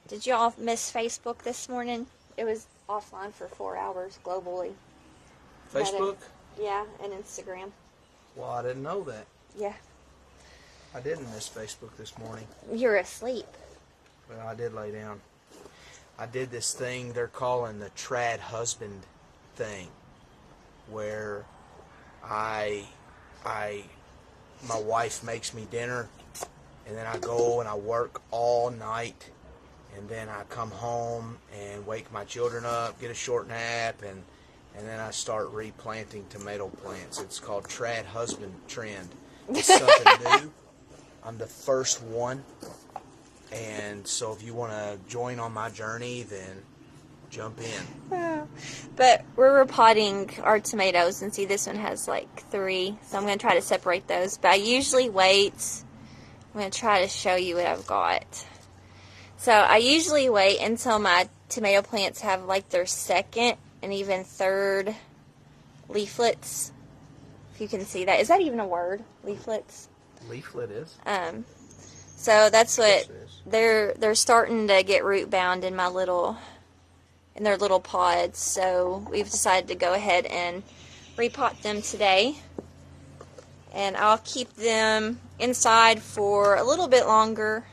Did you all miss Facebook this morning? It was offline for 4 hours globally. Facebook? Yeah, and Instagram. Well, I didn't know that. Yeah. I didn't miss Facebook this morning. You're asleep. Well, I did lay down. I did this thing they're calling the trad husband thing, where my wife makes me dinner, and then I go and I work all night, and then I come home and wake my children up, get a short nap, and then I start replanting tomato plants. It's called Trad Husband Trend. It's something new. I'm the first one, and so if you want to join on my journey, then jump in. But we're repotting our tomatoes, and see, this one has like 3, so I'm going to try to separate those. But I usually wait. I'm going to try to show you what I've got. So I usually wait until my tomato plants have like their second and even third leaflets. If you can see that. Is that even a word? Leaflets? Leaflet is. So that's what they're starting to get root bound in their little pods. So we've decided to go ahead and repot them today. And I'll keep them inside for a little bit longer.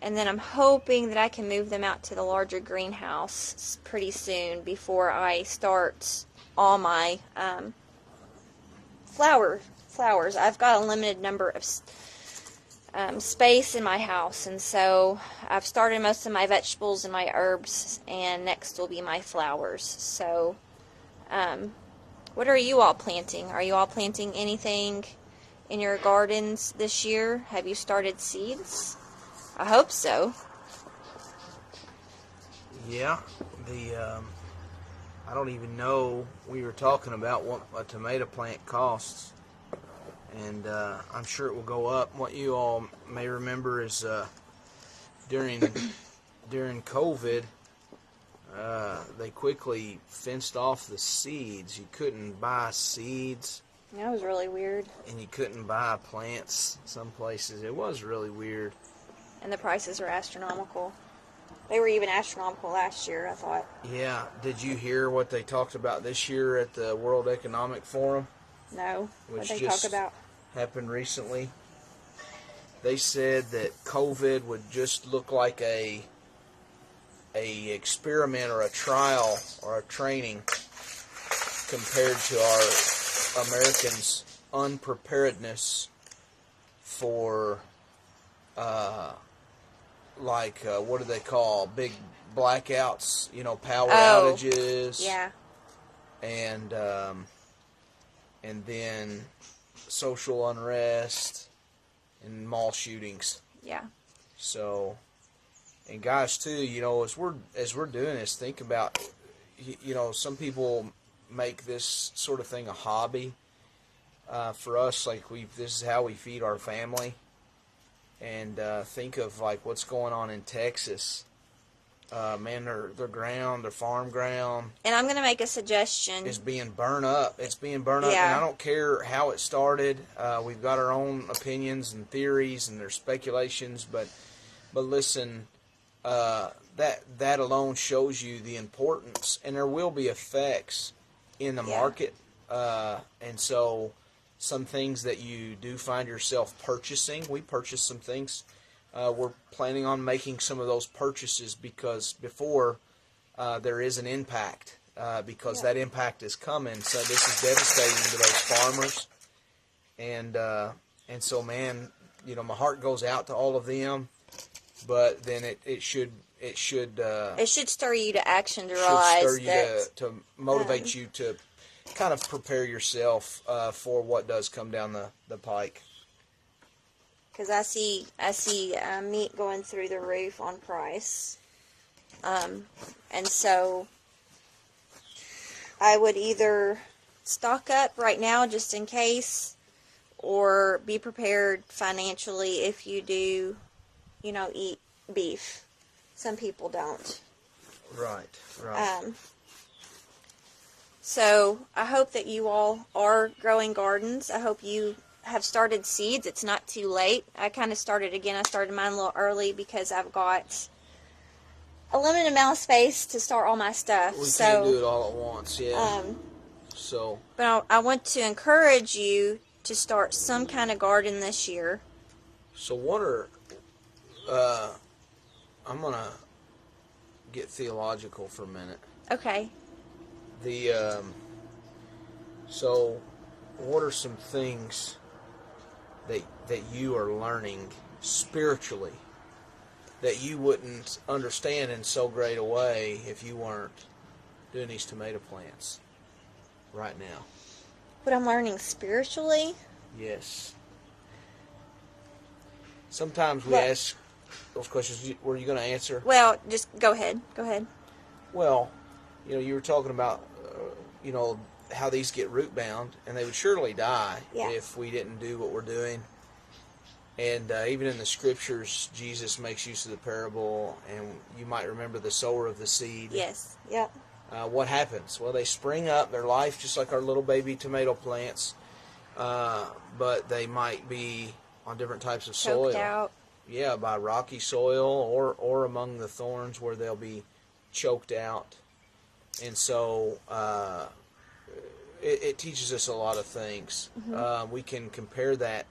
And then I'm hoping that I can move them out to the larger greenhouse pretty soon before I start all my flowers. I've got a limited number of space in my house, and so I've started most of my vegetables and my herbs, and next will be my flowers. So what are you all planting? Are you all planting anything in your gardens this year? Have you started seeds? I hope so. Yeah, I don't even know, we were talking about what a tomato plant costs, and I'm sure it will go up. What you all may remember is during COVID, they quickly fenced off the seeds. You couldn't buy seeds. That was really weird. And you couldn't buy plants some places. It was really weird. And the prices are astronomical. They were even astronomical last year, I thought. Yeah. Did you hear what they talked about this year at the World Economic Forum? No. What Which they talk about? Happened recently. They said that COVID would just look like a experiment or a trial or a training compared to our Americans' unpreparedness for what do they call big blackouts, power outages. Yeah. And then social unrest and mall shootings. Yeah. So, and guys too, as we're doing this, think about, some people make this sort of thing a hobby. For us, this is how we feed our family. And think of what's going on in Texas. Man, their farm ground. And I'm going to make a suggestion. Is being burned up. It's being burned up, Yeah. and I don't care how it started. We've got our own opinions and theories, and there's speculations. But listen, that alone shows you the importance, and there will be effects in the market. And so, some things that you do find yourself purchasing, we purchased some things. We're planning on making some of those purchases because before there is an impact, because that impact is coming. So this is devastating to those farmers, and so, man, my heart goes out to all of them. But then it should stir you to action, to realize to motivate you to kind of prepare yourself for what does come down the pike. Because I see meat going through the roof on price, and so I would either stock up right now just in case, or be prepared financially if you do, eat beef. Some people don't. Right. So I hope that you all are growing gardens. I hope you have started seeds. It's not too late. I kind of started again. I started mine a little early because I've got a limited amount of space to start all my stuff. We can't do it all at once, yeah. But I want to encourage you to start some kind of garden this year. So what are, I'm going to get theological for a minute. Okay. So what are some things that you are learning spiritually that you wouldn't understand in so great a way if you weren't doing these tomato plants right now? What I'm learning spiritually? Yes. Sometimes we ask those questions. Were you going to answer? Well, just go ahead. Go ahead. Well, you were talking about, how these get root bound, and they would surely die if we didn't do what we're doing. And even in the scriptures, Jesus makes use of the parable, and you might remember the sower of the seed. Yes. Yep. What happens? Well, they spring up, their life just like our little baby tomato plants, but they might be on different types of soil. Choked out. Yeah, by rocky soil or among the thorns where they'll be choked out. And so it teaches us a lot of things. Mm-hmm. We can compare that.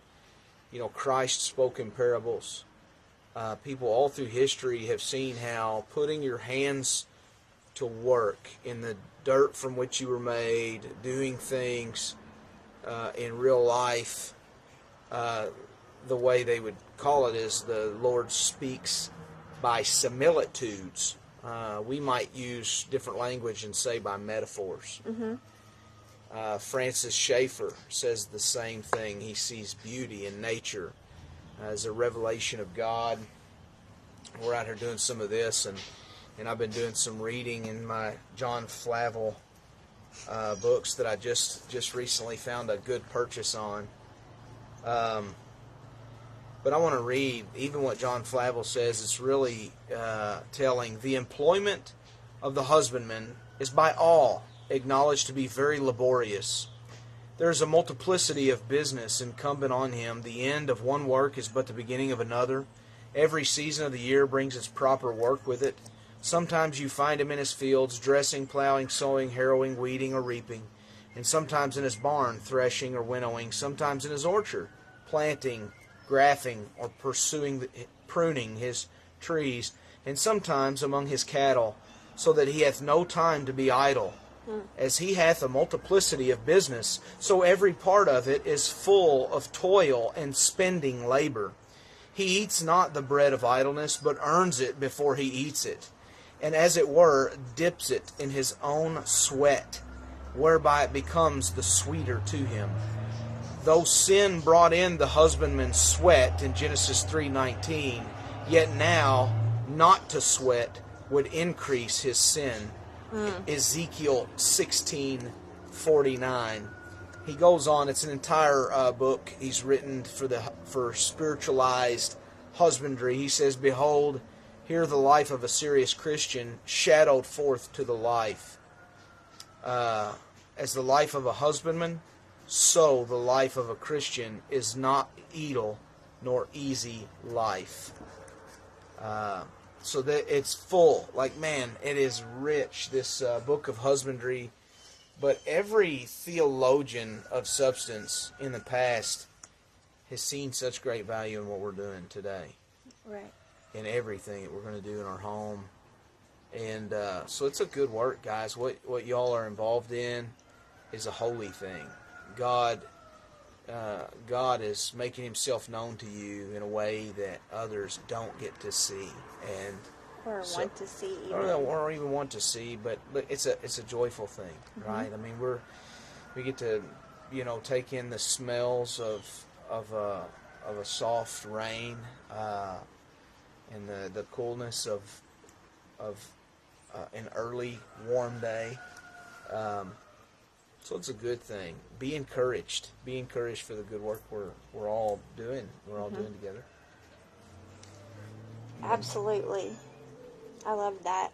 Christ spoke in parables. People all through history have seen how putting your hands to work in the dirt from which you were made, doing things in real life, the way they would call it is the Lord speaks by similitudes. We might use different language and say by metaphors. Mm-hmm. Francis Schaeffer says the same thing. He sees beauty in nature as a revelation of God. We're out here doing some of this, and I've been doing some reading in my John Flavel books that I just recently found a good purchase on. But I want to read even what John Flavel says. It's really telling. The employment of the husbandman is by all acknowledged to be very laborious. There is a multiplicity of business incumbent on him. The end of one work is but the beginning of another. Every season of the year brings its proper work with it. Sometimes you find him in his fields, dressing, plowing, sowing, harrowing, weeding, or reaping. And sometimes in his barn, threshing or winnowing. Sometimes in his orchard, planting, grafting, or pruning his trees. And sometimes among his cattle, so that he hath no time to be idle. As he hath a multiplicity of business, so every part of it is full of toil and spending labor. He eats not the bread of idleness, but earns it before he eats it, and as it were, dips it in his own sweat, whereby it becomes the sweeter to him. Though sin brought in the husbandman's sweat in Genesis 3:19, yet now not to sweat would increase his sin. Ezekiel 16:49. He goes on. It's an entire book he's written for spiritualized husbandry. He says, "Behold, here the life of a serious Christian shadowed forth to the life. As the life of a husbandman, so the life of a Christian is not idle nor easy life." So that it's full, it is rich, this book of husbandry. But every theologian of substance in the past has seen such great value in what we're doing today. Right. In everything that we're going to do in our home. And so it's a good work, guys. What y'all are involved in is a holy thing. God is making himself known to you in a way that others don't get to see, or want to see, or even want to see. But it's a joyful thing, right? I mean, we get to take in the smells of a soft rain and the coolness of an early warm day. So it's a good thing. Be encouraged. Be encouraged for the good work we're all doing. We're all doing together. Absolutely. I love that.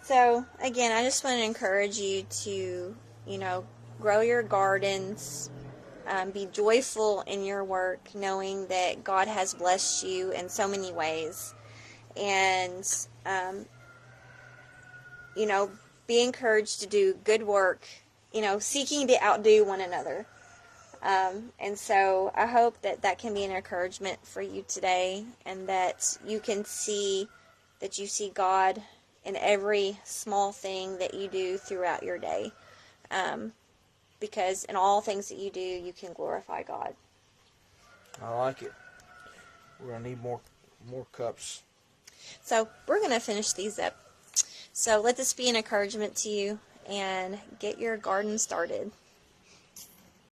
So, again, I just want to encourage you to, grow your gardens. Be joyful in your work, knowing that God has blessed you in so many ways. and, you know, be encouraged to do good work, you know, seeking to outdo one another. And so I hope that that can be an encouragement for you today, and that you can see that you see God in every small thing that you do throughout your day. Because in all things that you do, you can glorify God. I like it. We're going to need more cups. So we're going to finish these up. So let this be an encouragement to you, and get your garden started.